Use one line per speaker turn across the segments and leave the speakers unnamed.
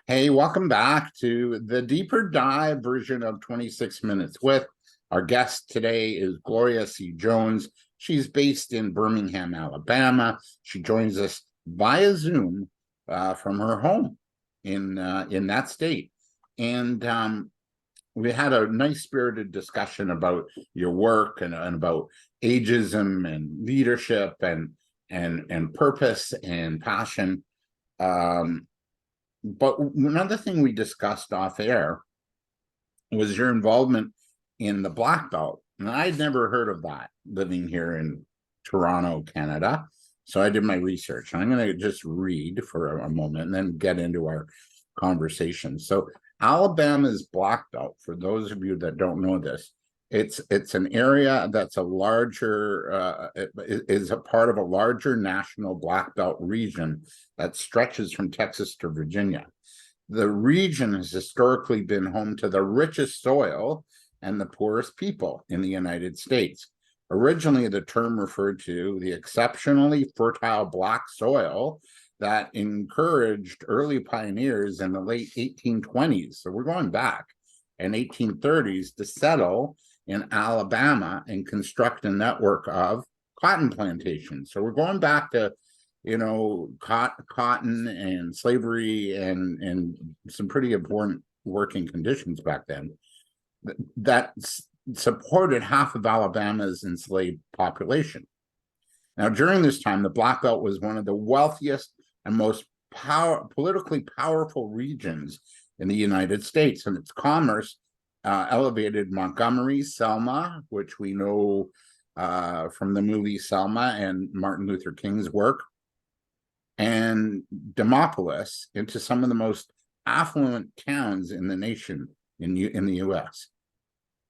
Hey, welcome back to the deeper dive version of 26 Minutes with. Our guest today is Gloria C. Jones. She's based in Birmingham, Alabama. She joins us via Zoom from her home in that state. And we had a nice spirited discussion about your work and about ageism and leadership and purpose and passion. Um, but another thing we discussed off air was your involvement in the Black Belt. And I'd never heard of that living here in Toronto, Canada. So I did my research. And I'm going to just read for a moment and then get into our conversation. So Alabama's Black Belt, for those of you that don't know this, it's an area that's a larger is a part of a larger national Black Belt region that stretches from Texas to Virginia. The region has historically been home to the richest soil and the poorest people in the United States. Originally, the term referred to the exceptionally fertile black soil that encouraged early pioneers in the late 1820s. So we're going back in 1830s to settle in Alabama and construct a network of cotton plantations. So we're going back to cotton and slavery and some pretty important working conditions back then that supported half of Alabama's enslaved population. Now, during this time, the Black Belt was one of the wealthiest and most politically powerful regions in the United States, and its commerce elevated Montgomery, Selma, which we know from the movie Selma and Martin Luther King's work, and Demopolis into some of the most affluent towns in the nation in the U.S.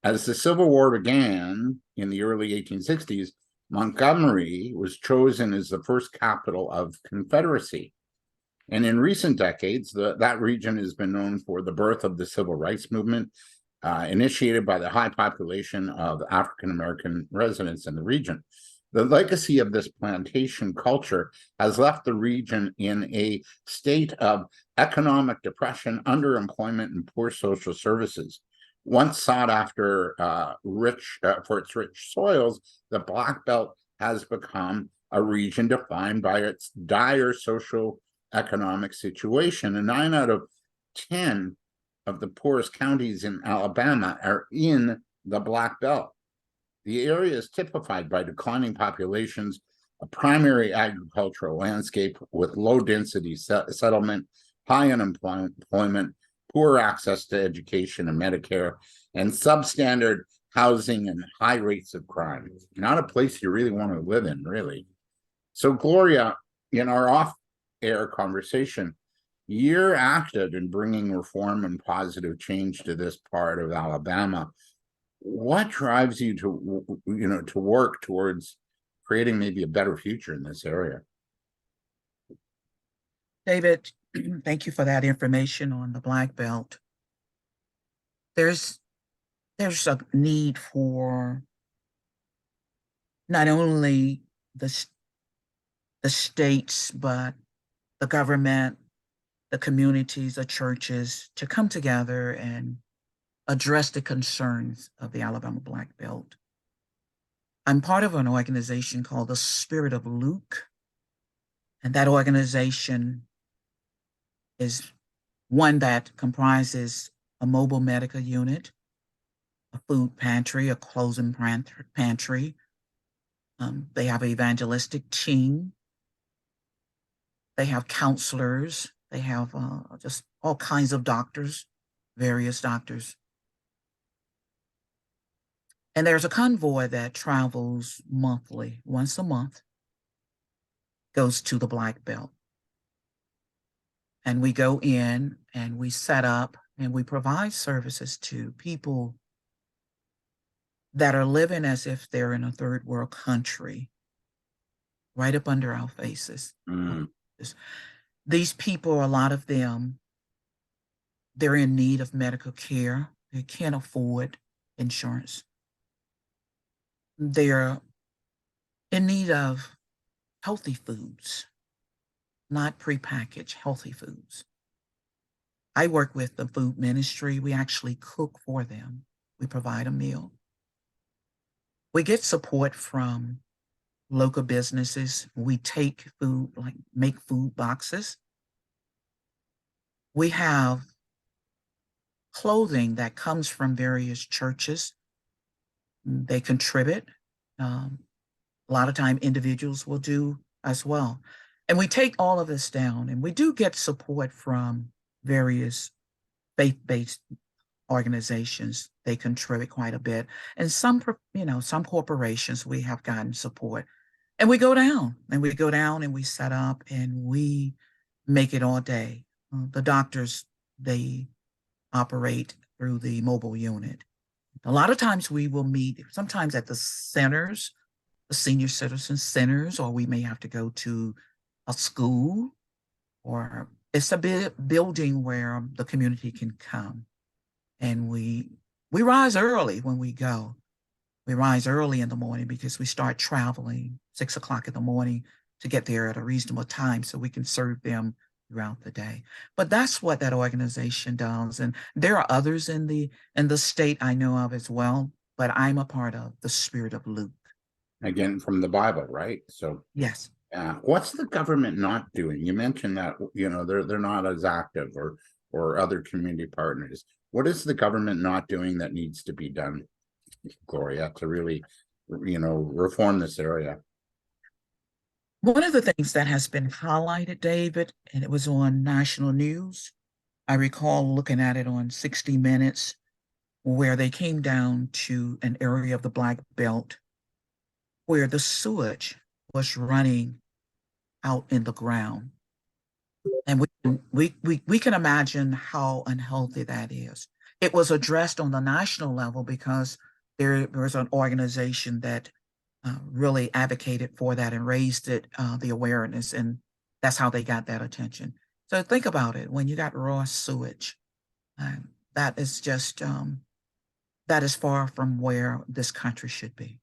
As the Civil War began in the early 1860s, Montgomery was chosen as the first capital of Confederacy. And in recent decades, that region has been known for the birth of the Civil Rights Movement, initiated by the high population of African American residents in the region. The legacy of this plantation culture has left the region in a state of economic depression, underemployment, and poor social services. Once sought after for its rich soils, the Black Belt has become a region defined by its dire social economic situation. And 9 out of 10 of the poorest counties in Alabama are in the Black Belt. The area is typified by declining populations, a primary agricultural landscape with low density settlement, high unemployment, poor access to education and Medicare, and substandard housing and high rates of crime. Not a place you really want to live in, really. So, Gloria, in our off-air conversation, you're active in bringing reform and positive change to this part of Alabama. What drives you to work towards creating maybe a better future in this area?
David, thank you for that information on the Black Belt. There's a need for not only the states, but the government, the communities, the churches to come together and address the concerns of the Alabama Black Belt. I'm part of an organization called the Spirit of Luke, and that organization is one that comprises a mobile medical unit, a food pantry, a clothing pantry. They have an evangelistic team. They have counselors. They have just all kinds of doctors, various doctors. And there's a convoy that travels monthly, once a month, goes to the Black Belt. And we go in and we set up and we provide services to people that are living as if they're in a third world country, right up under our faces.
Mm.
These people, a lot of them, they're in need of medical care. They can't afford insurance. They're in need of healthy foods, not prepackaged healthy foods. I work with the food ministry. We actually cook for them. We provide a meal. We get support from local businesses. We take food, like make food boxes. We have clothing that comes from various churches. They contribute. Um, a lot of time individuals will do as well. And we take all of this down, and we do get support from various faith-based organizations. They contribute quite a bit. And some corporations, we have gotten support. And we go down and we set up and we make it all day. The doctors, they operate through the mobile unit. A lot of times we will meet sometimes at the centers, the senior citizen centers, or we may have to go to a school, or it's a building where the community can come. And we rise early when we go. We rise early in the morning because we start traveling 6 o'clock in the morning to get there at a reasonable time so we can serve them throughout the day. But that's what that organization does. And there are others in the state I know of as well, but I'm a part of the Spirit of Luke.
Again, from the Bible, right? So
Yes.
what's the government not doing? You mentioned that, they're not as active, or other community partners. What is the government not doing that needs to be done, Gloria, to really, reform this area?
One of the things that has been highlighted, David, and it was on national news, I recall looking at it on 60 Minutes, where they came down to an area of the Black Belt where the sewage was running out in the ground. And we can imagine how unhealthy that is. It was addressed on the national level because there was an organization that really advocated for that and raised the awareness, and that's how they got that attention. So think about it: when you got raw sewage, that is just that is far from where this country should be.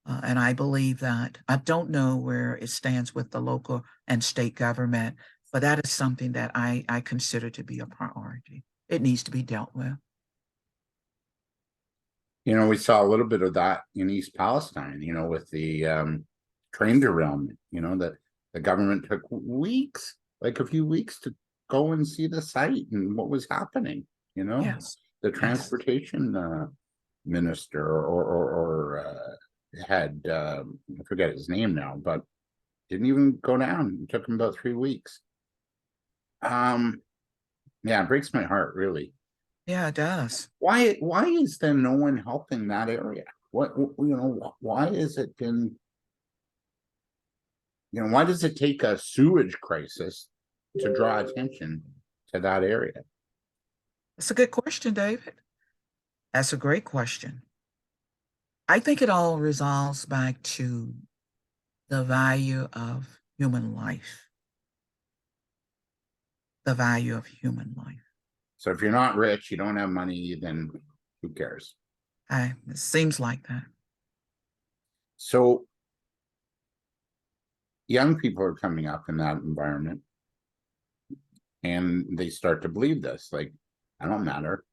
And I believe that I don't know where it stands with the local and state government, but that is something that I consider to be a priority. It needs to be dealt with.
We saw a little bit of that in East Palestine, with the train derailment, that the government took weeks, like a few weeks, to go and see the site and what was happening,
Yes.
the
Yes.
transportation minister or had, I forget his name now, but didn't even go down. It took him about 3 weeks. Yeah, it breaks my heart, really.
Yeah, it does.
Why is there no one helping that area? Why is it been, why does it take a sewage crisis to draw attention to that area?
That's a good question, David. That's a great question. I think it all resolves back to the value of human life, the value of human life.
So if you're not rich, you don't have money, then who cares?
It seems like that.
So young people are coming up in that environment, and they start to believe this, like, I don't matter.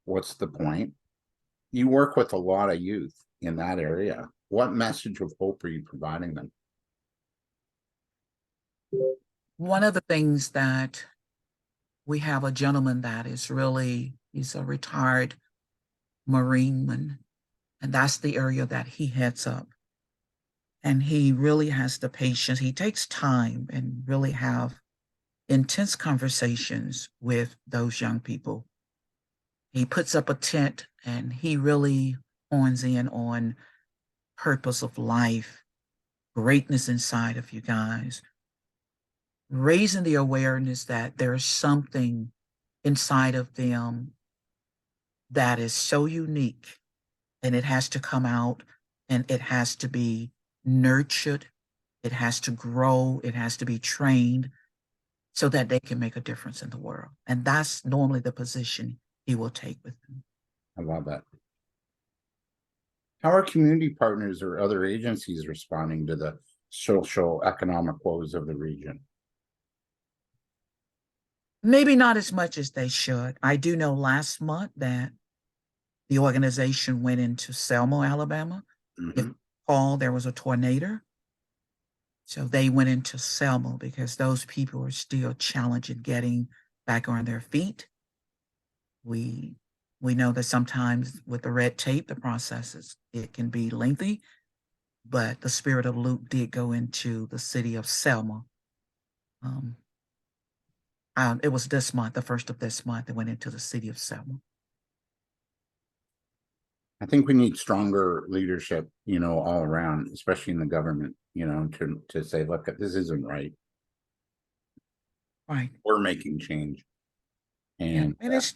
What's the point? You work with a lot of youth in that area. What message of hope are you providing them?
One of the things that we have a gentleman that is he's a retired Marineman, and that's the area that he heads up. And he really has the patience. He takes time and really have intense conversations with those young people. He puts up a tent and he really horns in on purpose of life, greatness inside of you guys, raising the awareness that there's something inside of them that is so unique, and it has to come out, and it has to be nurtured, it has to grow, it has to be trained so that they can make a difference in the world. And that's normally the position he will take with them.
I love that. How are community partners or other agencies responding to the social economic woes of the region?
Maybe not as much as they should. I do know last month that the organization went into Selma, Alabama. If
Mhm.
Paul, there was a tornado. So they went into Selma because those people are still challenged in getting back on their feet. We we know that sometimes with the red tape, the processes it can be lengthy, but the spirit of Luke did go into the city of Selma. Um, it was this month, the first of this month, it went into the city of Selma.
I think we need stronger leadership, all around, especially in the government, to say, look, this isn't right.
Right.
We're making change.
Yeah.
And
And it's,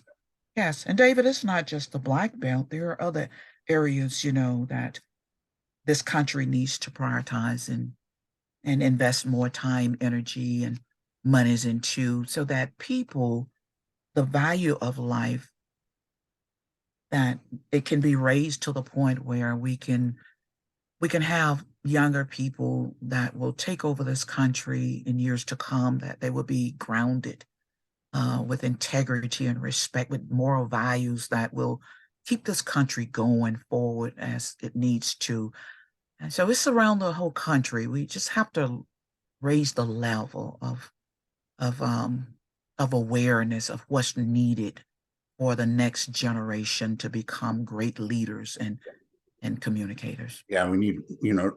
yes. And David, it's not just the black belt. There are other areas, that this country needs to prioritize and invest more time, energy, and monies into so that people, the value of life, that it can be raised to the point where we can have younger people that will take over this country in years to come, that they will be grounded with integrity and respect, with moral values that will keep this country going forward as it needs to. And so it's around the whole country. We just have to raise the level of um of awareness of what's needed for the next generation to become great leaders and communicators.
yeah, we need,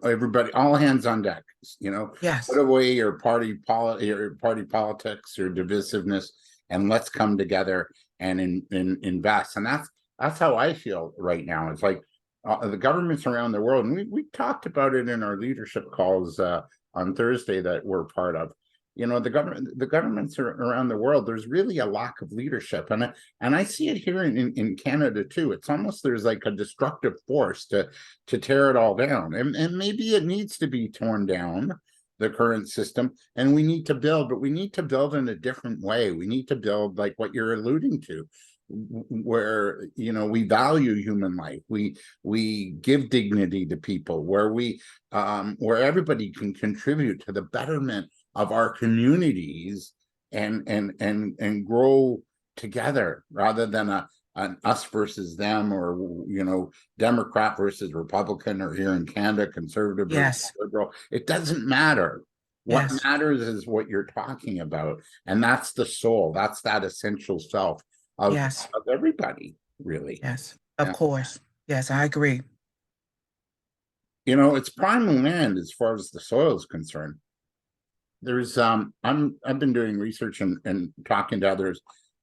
everybody, all hands on deck, put
Yes,
away your party politics or divisiveness, and let's come together and invest. And that's how I feel right now. It's like the governments around the world, and we talked about it in our leadership calls on Thursday that we're part of. The governments around the world, there's really a lack of leadership, and I see it here in Canada too. It's almost there's like a destructive force to tear it all down. And maybe it needs to be torn down, the current system, and we need to build, but we need to build in a different way. We need to build like what you're alluding to, where we value human life, we give dignity to people, where everybody can contribute to the betterment of our communities and grow together rather than an us versus them, or Democrat versus Republican, or here in Canada, conservative versus
yes,
liberal. It doesn't matter. What
yes,
matters is what you're talking about, and that's the soul. That's that essential self of
yes,
of everybody, really.
yes. Of
Yeah.
course. Yes, I agree.
It's prime land as far as the soil is concerned. There's I've been doing research and talking to others,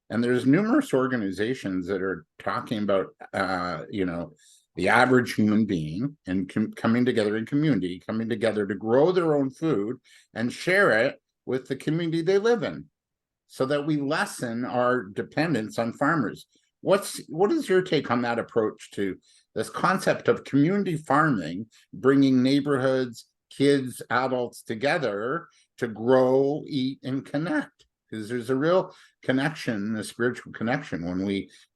and there's numerous organizations that are talking about the average human being and coming together in community, coming together to grow their own food and share it with the community they live in, so that we lessen our dependence on farmers. What is your take on that approach to this concept of community farming, bringing neighborhoods, kids, adults together to grow, eat, and connect? Because there's a real connection, a spiritual connection, when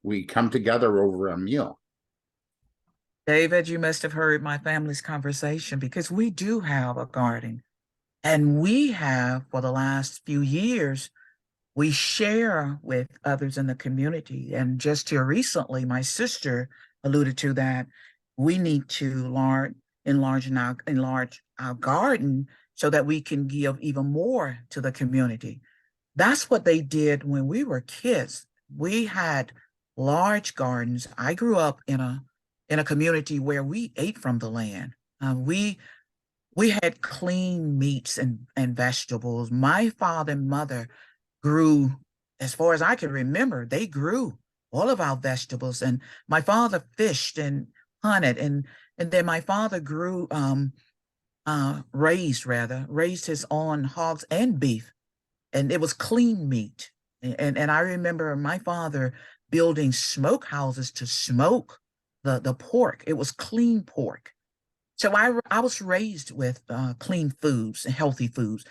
we come together over a meal.
David, you must have heard my family's conversation because we do have a garden. And we have, for the last few years, we share with others in the community. And just here recently, my sister alluded to that we need to enlarge our garden so that we can give even more to the community. That's what they did when we were kids. We had large gardens. I grew up in a community where we ate from the land. We had clean meats and vegetables. My father and mother grew, as far as I can remember, they grew all of our vegetables. And my father fished and hunted, and then my father raised his own hogs and beef, and it was clean meat. And I remember my father building smoke houses to smoke the pork. It was clean pork. So I was raised with clean foods and healthy foods.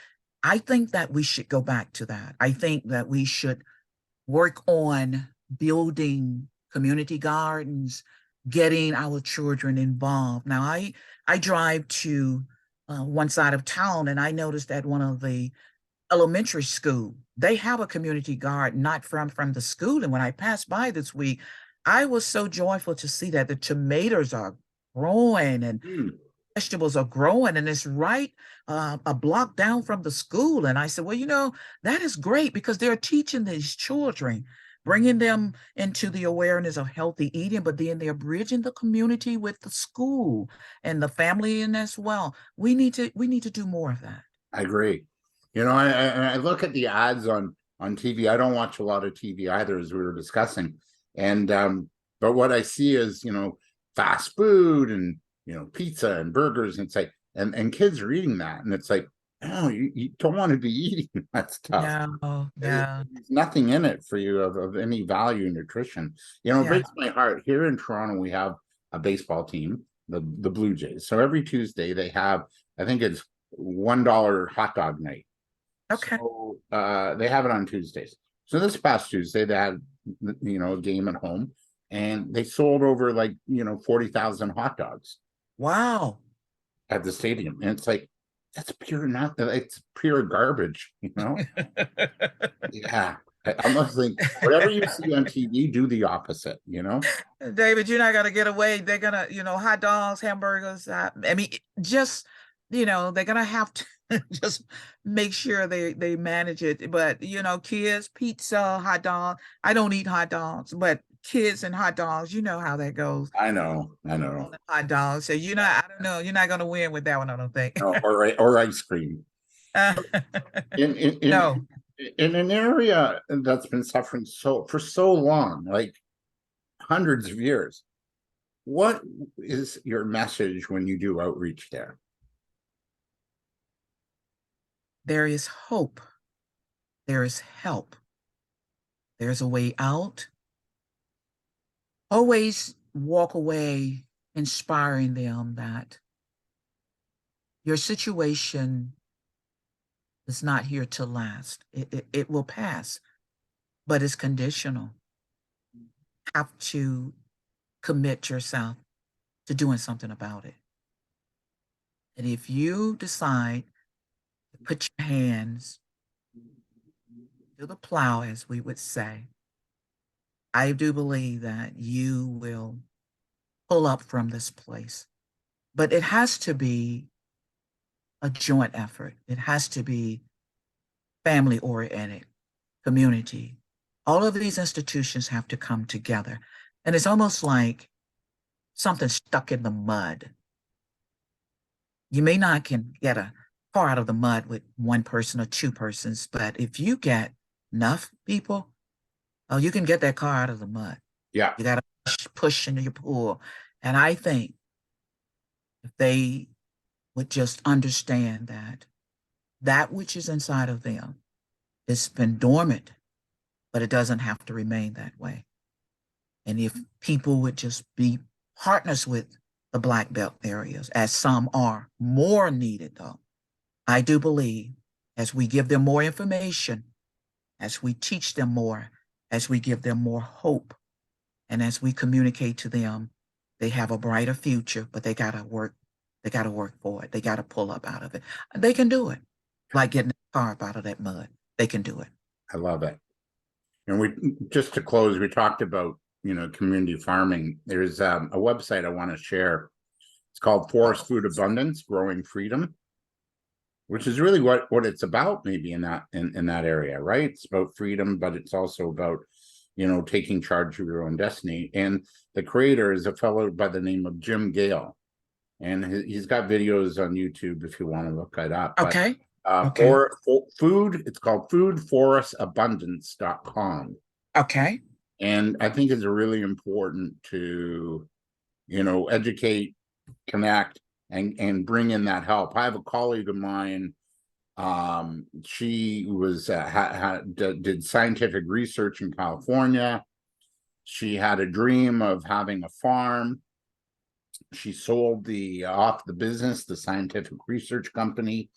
I think that we should go back to that. I think that we should work on building community gardens, getting our children involved. Now, I drive to one side of town, and I noticed that one of the elementary school, they have a community guard, not from the school. And when I passed by this week, I was so joyful to see that the tomatoes are growing and
Mm,
vegetables are growing, and it's right a block down from the school. And I said, well, that is great because they're teaching these children, bringing them into the awareness of healthy eating, but then they're bridging the community with the school and the family and as well. We need to do more of that.
I agree. I look at the ads on TV. I don't watch a lot of TV either, as we were discussing. And but what I see is, fast food and pizza and burgers, and it's like, and kids are eating that, and it's like, oh, you don't want to be eating that stuff.
No,
There's
yeah,
nothing in it for you of any value nutrition. It
yeah.
breaks my heart. Here in Toronto, we have a baseball team, the Blue Jays. So every Tuesday they have, I think it's $1 hot dog night.
Okay.
So they have it on Tuesdays. So this past Tuesday they had a game at home, and they sold over 40,000 hot dogs
Wow.
at the stadium. And it's like, that's pure, not it's pure garbage. Yeah. I almost think whatever you see on TV, do the opposite.
David, you're not gonna get away. They're gonna, hot dogs, hamburgers. I mean, just, they're gonna have to just make sure they manage it. But kids, pizza, hot dog. I don't eat hot dogs, but kids and hot dogs, you know how that goes.
I know.
Hot dogs. So I don't know. You're not gonna win with that one, I don't think.
Or ice cream. In in, in
No.
in an area that's been suffering for so long, like hundreds of years, what is your message when you do outreach there?
There is hope. There is help. There's a way out. Always walk away inspiring them that your situation is not here to last. It will pass, but it's conditional. You have to commit yourself to doing something about it. And if you decide to put your hands to the plow, as we would say, I do believe that you will pull up from this place. But it has to be a joint effort. It has to be family oriented, community. All of these institutions have to come together. And it's almost like something stuck in the mud. You may not can get a car out of the mud with one person or two persons, but if you get enough people, oh, you can get that car out of the mud.
Yeah,
You got to push into your pool. And I think if they would just understand that that which is inside of them has been dormant, but it doesn't have to remain that way. And if people would just be partners with the Black Belt areas, as some are, more needed though, I do believe as we give them more information, as we teach them more, as we give them more hope, and as we communicate to them, they have a brighter future, but they gotta work. They gotta work for it. They gotta pull up out of it. They can do it. Like getting the car up out of that mud. They can do it.
I love it. And we just to close, we talked about community farming. There's a website I want to share. It's called Forest Food Abundance, Growing Freedom, which is really what it's about, maybe in that area, right? It's about freedom, but it's also about taking charge of your own destiny. And the creator is a fellow by the name of Jim Gale, and he's got videos on YouTube if you want to look it up.
Okay.
But,
Okay.
for food, it's called foodforestabundance.com.
Okay.
And I think it's really important to educate, connect, and bring in that help. I have a colleague of mine. She was did scientific research in California. She had a dream of having a farm. She sold off the business, the scientific research company,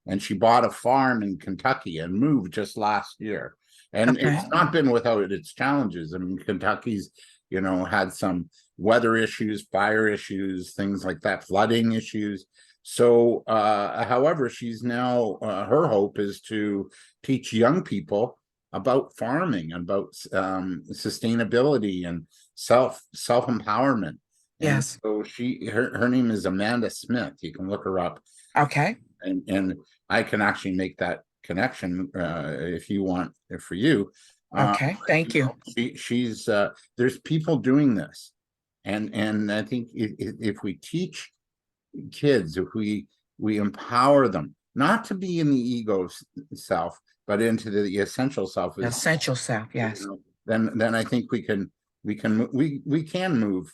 and she bought a farm in Kentucky and moved just last year. And
Okay.
it's not been without its challenges. I mean, Kentucky's had some weather issues, fire issues, things like that, flooding issues. So, however, she's now her hope is to teach young people about farming, about sustainability and self-empowerment. And
Yes.
so her name is Amanda Smith. You can look her up,
Okay.
and I can actually make that connection if you want for you.
Okay. Thank you.
She's there's people doing this, and I think if we teach kids, if we empower them not to be in the ego self, but into the essential self,
The essential self.
you
Yes.
know, then I think we can move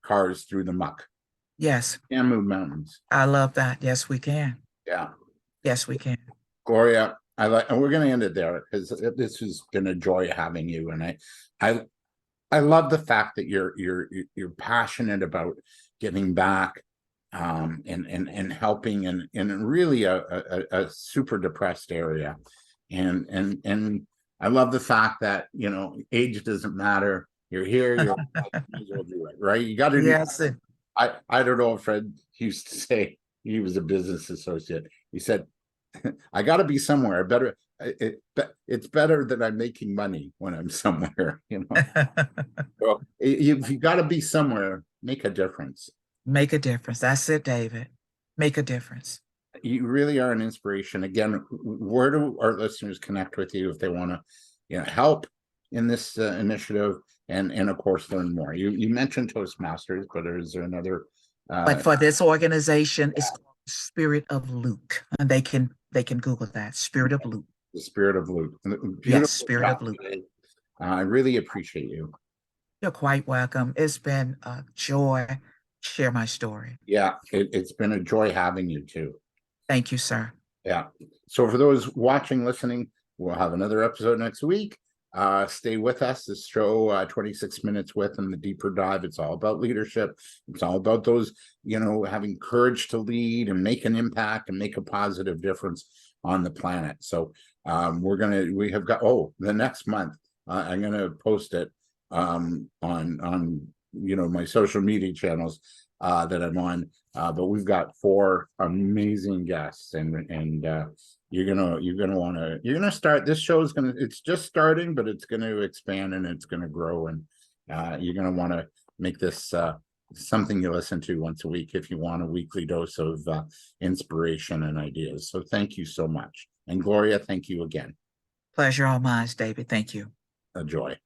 cars through the muck.
Yes.
We can move mountains.
I love that. Yes, we can.
Yeah.
Yes, we can.
Gloria, and we're going to end it there because this has been a joy having you. And I, I love the fact that you're passionate about giving back, and helping in really a super depressed area. And I love the fact that, age doesn't matter. You're here, you might as well do it, right? You got to do.
Yes.
I don't know if Fred used to say, he was a business associate. He said, I got to be somewhere. It's better that I'm making money when I'm somewhere, So if you got to be somewhere, make a difference.
Make a difference. That's it, David. Make a difference.
You really are an inspiration. Again, where do our listeners connect with you if they want to, help in this initiative, and of course learn more? You mentioned Toastmasters, but is there another?
But for this organization, it's called Spirit of Luke, and they can Google that, Spirit of Luke.
The Spirit of Luke.
Yes,
Beautiful
Spirit of Luke.
today. I really appreciate you.
You're quite welcome. It's been a joy to share my story.
Yeah, it's been a joy having you too.
Thank you, sir.
Yeah. So for those watching, listening, we'll have another episode next week. Stay with us. This show, 26 minutes with, and the deeper dive. It's all about leadership. It's all about those, having courage to lead and make an impact and make a positive difference on the planet. So we have got, the next month, I'm going to post it on my social media channels that I'm on. But we've got 4 amazing guests, and you're gonna start. This show is it's just starting, but it's gonna expand and it's gonna grow, and you're gonna want to make this something you listen to once a week if you want a weekly dose of inspiration and ideas. So thank you so much, and Gloria, thank you again.
Pleasure all mine, David. Thank you.
A joy.